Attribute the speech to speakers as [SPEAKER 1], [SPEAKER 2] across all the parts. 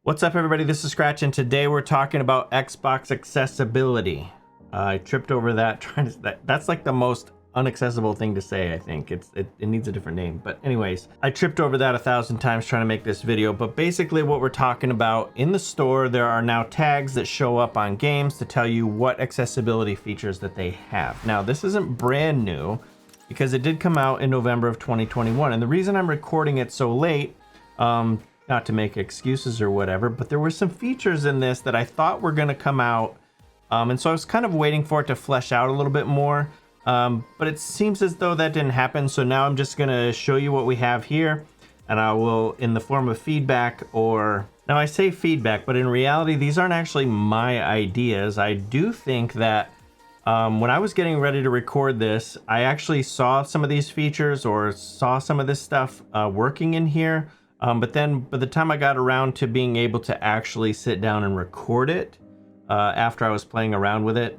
[SPEAKER 1] What's up, everybody? This is Scratch, and today we're talking about Xbox accessibility. I tripped over that trying to. That's like the most unaccessible thing to say. I think it needs a different name. But anyways, I tripped over that 1,000 times trying to make this video. But basically, what we're talking about in the store, there are now tags that show up on games to tell you what accessibility features that they have. Now, this isn't brand new because it did come out in November of 2021, and the reason I'm recording it so late. Not to make excuses or whatever, but there were some features in this that I thought were going to come out. And so I was kind of waiting for it to flesh out a little bit more. But it seems as though that didn't happen. So now I'm just going to show you what we have here. And I will, in the form of feedback, or now I say feedback, but in reality, these aren't actually my ideas. I do think that when I was getting ready to record this, I actually saw some of these features or saw some of this stuff working in here. But then by the time I got around to being able to actually sit down and record it, after I was playing around with it,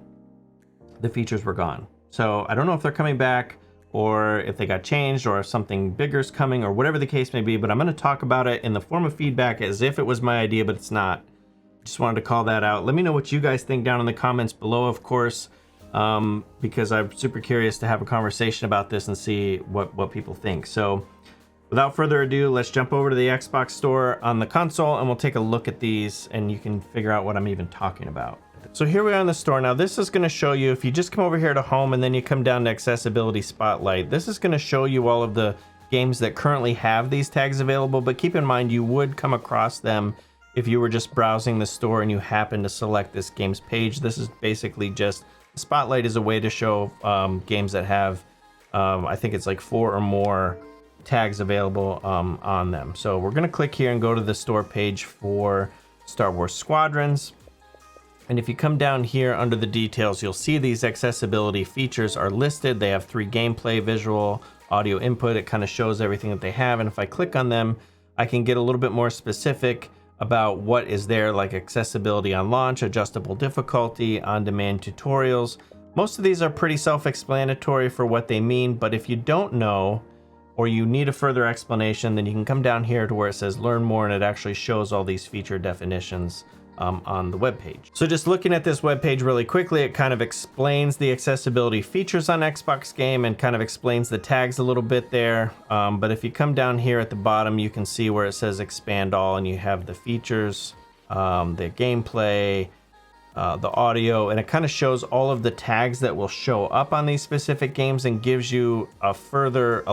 [SPEAKER 1] the features were gone. So I don't know if they're coming back or if they got changed or if something bigger is coming or whatever the case may be, but I'm going to talk about it in the form of feedback as if it was my idea, but it's not. Just wanted to call that out. Let me know what you guys think down in the comments below, of course, because I'm super curious to have a conversation about this and see what people think. So without further ado, let's jump over to the Xbox store on the console and we'll take a look at these and you can figure out what I'm even talking about. So here we are in the store. Now this is going to show you, if you just come over here to home and then you come down to accessibility spotlight, this is going to show you all of the games that currently have these tags available, but keep in mind you would come across them if you were just browsing the store and you happen to select this game's page. This is basically just, spotlight is a way to show games that have, I think it's like 4 or more tags available on them. So we're going to click here and go to the store page for Star Wars Squadrons. And if you come down here under the details, you'll see these accessibility features are listed. They have 3 gameplay, visual, audio input. It kind of shows everything that they have. And if I click on them, I can get a little bit more specific about what is there, like accessibility on launch, adjustable difficulty, on-demand tutorials. Most of these are pretty self-explanatory for what they mean, but if you don't know, or you need a further explanation, then you can come down here to where it says learn more, and it actually shows all these feature definitions on the web page. So just looking at this web page really quickly, it kind of explains the accessibility features on Xbox game and kind of explains the tags a little bit there. But if you come down here at the bottom, you can see where it says expand all, and you have the features, the gameplay, the audio, and it kind of shows all of the tags that will show up on these specific games and gives you a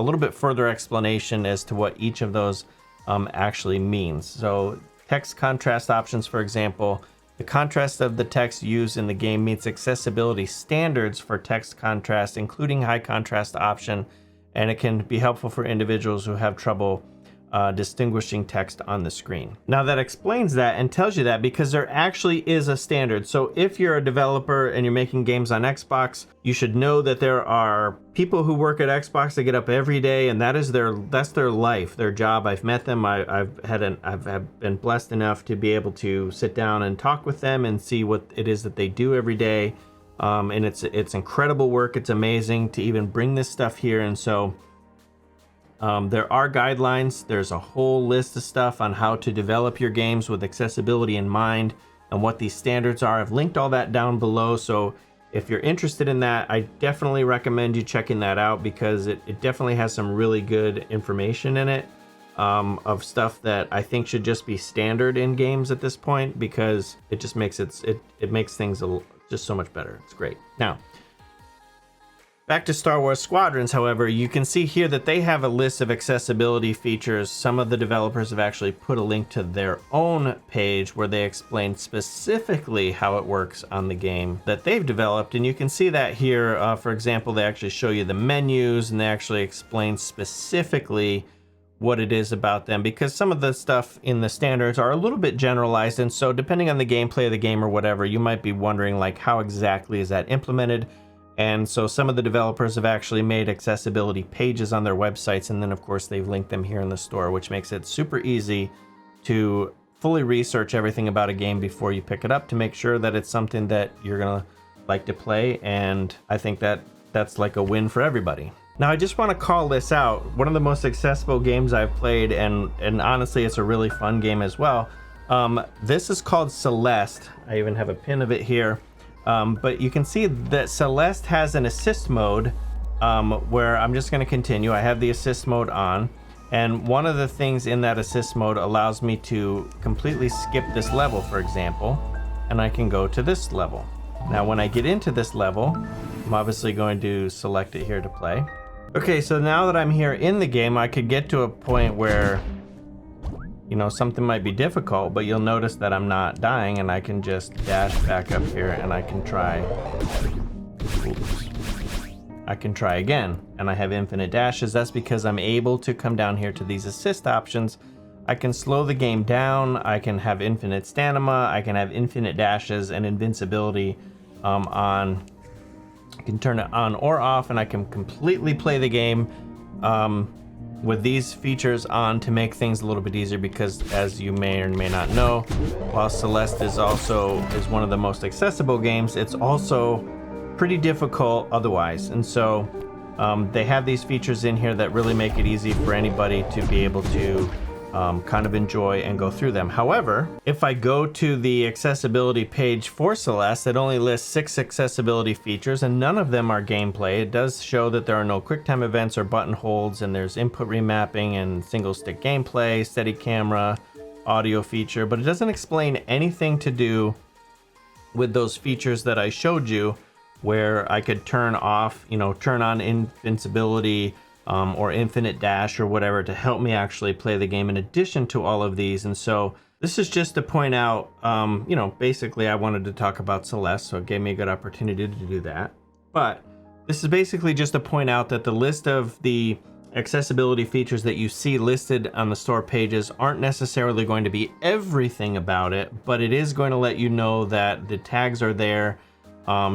[SPEAKER 1] little bit further explanation as to what each of those actually means. So text contrast options, for example, the contrast of the text used in the game meets accessibility standards for text contrast, including high contrast option, and it can be helpful for individuals who have trouble distinguishing text on the screen. Now that explains that and tells you that because there actually is a standard. So if you're a developer and you're making games on Xbox, you should know that there are people who work at Xbox that get up every day, and that's their life, their job. I've met them. I've been blessed enough to be able to sit down and talk with them and see what it is that they do every day. And it's incredible work. It's amazing to even bring this stuff here. And so there are guidelines. There's a whole list of stuff on how to develop your games with accessibility in mind and what these standards are. I've linked all that down below. So if you're interested in that, I definitely recommend you checking that out because it definitely has some really good information in it of stuff that I think should just be standard in games at this point because it just makes it makes things just so much better. It's great. Now, back to Star Wars Squadrons, however, you can see here that they have a list of accessibility features. Some of the developers have actually put a link to their own page where they explain specifically how it works on the game that they've developed. And you can see that here, for example, they actually show you the menus and they actually explain specifically what it is about them because some of the stuff in the standards are a little bit generalized. And so depending on the gameplay of the game or whatever, you might be wondering like how exactly is that implemented? And so some of the developers have actually made accessibility pages on their websites, and then of course they've linked them here in the store, which makes it super easy to fully research everything about a game before you pick it up to make sure that it's something that you're gonna like to play. And I think that that's like a win for everybody. Now I just want to call this out. One of the most accessible games I've played, and honestly it's a really fun game as well, This is called Celeste. I even have a pin of it here. But you can see that Celeste has an assist mode where I'm just going to continue. I have the assist mode on. And one of the things in that assist mode allows me to completely skip this level, for example, and I can go to this level. Now, when I get into this level, I'm obviously going to select it here to play. Okay, so now that I'm here in the game, I could get to a point where, you know, something might be difficult, but you'll notice that I'm not dying, and I can just dash back up here and I can try. Oops. I can try again, and I have infinite dashes. That's because I'm able to come down here to these assist options. I can slow the game down, I can have infinite stamina, I can have infinite dashes and invincibility on. I can turn it on or off, and I can completely play the game with these features on to make things a little bit easier, because as you may or may not know, while Celeste is one of the most accessible games, it's also pretty difficult otherwise. And so they have these features in here that really make it easy for anybody to be able to kind of enjoy and go through them. However, if I go to the accessibility page for Celeste, it only lists 6 accessibility features, and none of them are gameplay. It does show that there are no QuickTime events or button holds, and there's input remapping and single stick gameplay, steady camera, audio feature, but it doesn't explain anything to do with those features that I showed you, where I could turn off, turn on invincibility, or infinite dash or whatever to help me actually play the game in addition to all of these. And so this is just to point out, basically I wanted to talk about Celeste, so it gave me a good opportunity to do that. But this is basically just to point out that the list of the accessibility features that you see listed on the store pages aren't necessarily going to be everything about it, but it is going to let you know that the tags are there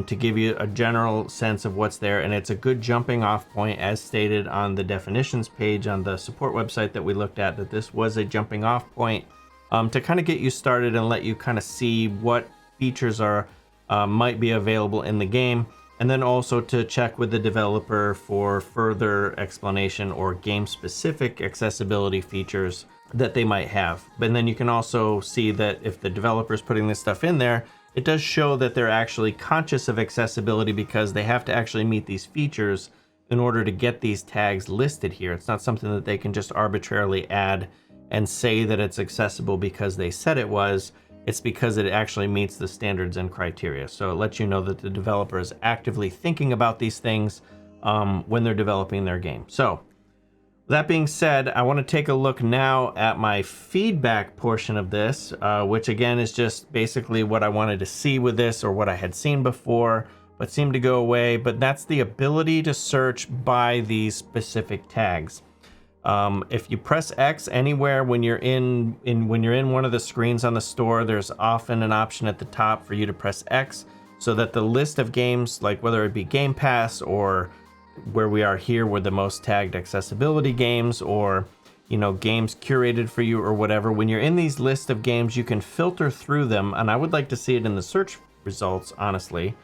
[SPEAKER 1] to give you a general sense of what's there, and it's a good jumping off point, as stated on the definitions page on the support website that we looked at, that this was a jumping off point to kind of get you started and let you kind of see what features are might be available in the game, and then also to check with the developer for further explanation or game specific accessibility features that they might have. But then you can also see that if the developer is putting this stuff in there, it does show that they're actually conscious of accessibility, because they have to actually meet these features in order to get these tags listed here. It's not something that they can just arbitrarily add and say that it's accessible because they said it was. It's because it actually meets the standards and criteria. So it lets you know that the developer is actively thinking about these things when they're developing their game. So that being said, I want to take a look now at my feedback portion of this, which again is just basically what I wanted to see with this, or what I had seen before but seemed to go away. But that's the ability to search by these specific tags. If you press X anywhere when you're in one of the screens on the store, there's often an option at the top for you to press X, so that the list of games, like whether it be Game Pass or where we are here with the most tagged accessibility games, or games curated for you or whatever, when you're in these list of games, you can filter through them, and I would like to see it in the search results, honestly.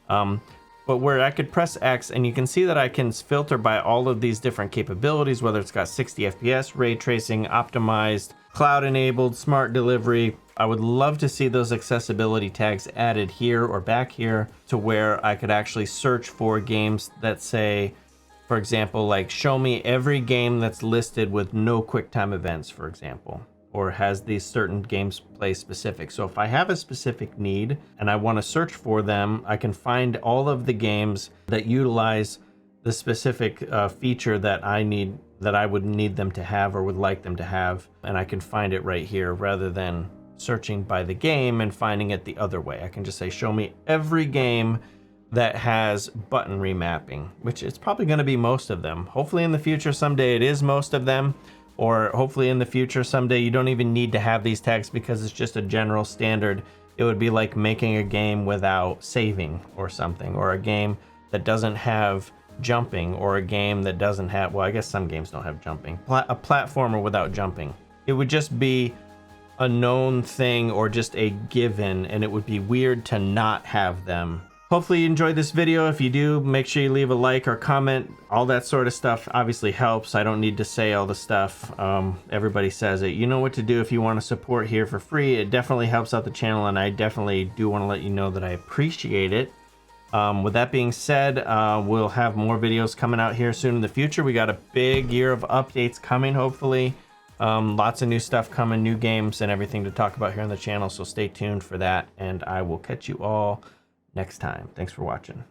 [SPEAKER 1] But where I could press X, and you can see that I can filter by all of these different capabilities, whether it's got 60 FPS, ray tracing, optimized, cloud enabled, smart delivery. I would love to see those accessibility tags added here or back here, to where I could actually search for games that say, for example, like show me every game that's listed with no QuickTime events, for example, or has these certain games play specific. So if I have a specific need and I want to search for them, I can find all of the games that utilize the specific feature that I would need them to have or would like them to have, and I can find it right here rather than searching by the game and finding it the other way. I can just say show me every game that has button remapping, which is probably going to be most of them. Hopefully in the future someday it is most of them, or hopefully in the future someday you don't even need to have these tags because it's just a general standard. It would be like making a game without saving or something, or a game that doesn't have jumping, or a game that doesn't have, well, I guess some games don't have jumping, a platformer without jumping. It would just be a known thing or just a given, and it would be weird to not have them hopefully you enjoyed this video. If you do, make sure you leave a like or comment. All that sort of stuff obviously helps. I don't need to say all the stuff. Everybody says it. You know what to do if you want to support here for free. It definitely helps out the channel, and I definitely do want to let you know that I appreciate it. With that being said, we'll have more videos coming out here soon in the future. We got a big year of updates coming, hopefully. Lots of new stuff coming, new games and everything to talk about here on the channel, so stay tuned for that, and I will catch you all next time. Thanks for watching.